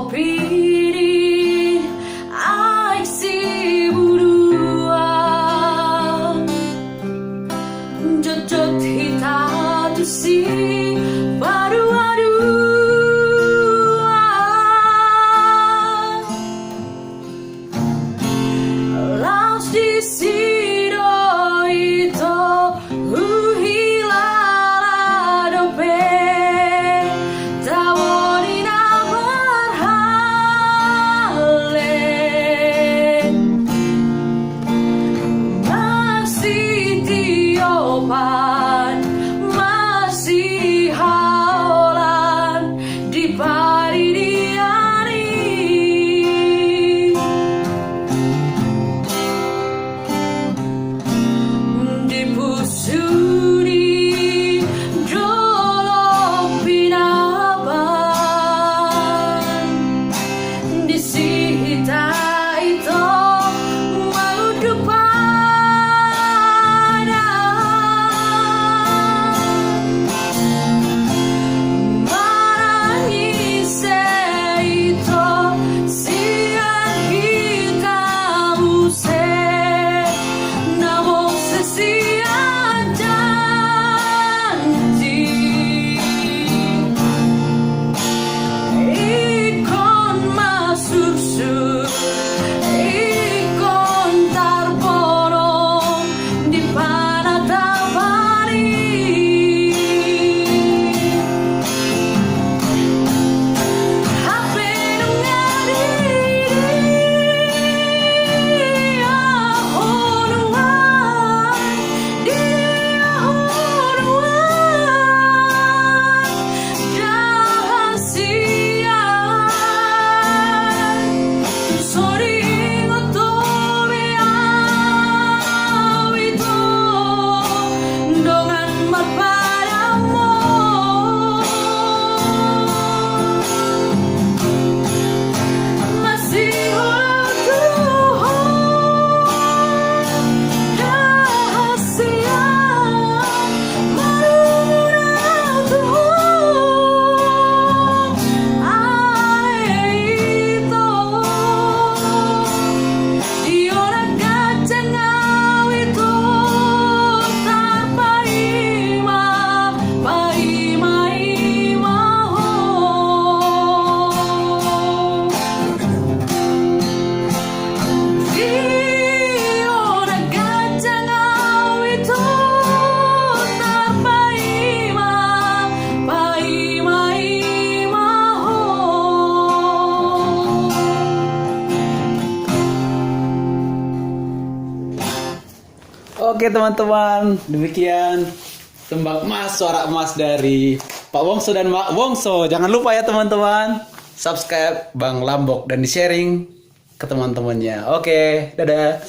pirin ai si burua jojot hitatu si baru laus di sido itu uhila dope masih haulan di paridiani di pusuri jolok pinaban di sihita itu malu depan Oke teman-teman, demikian tembang emas, suara emas dari Pak Wongso dan Mak Wongso. Jangan lupa ya teman-teman, subscribe Bang Lambok dan di-sharing ke teman-temannya. Oke, dadah.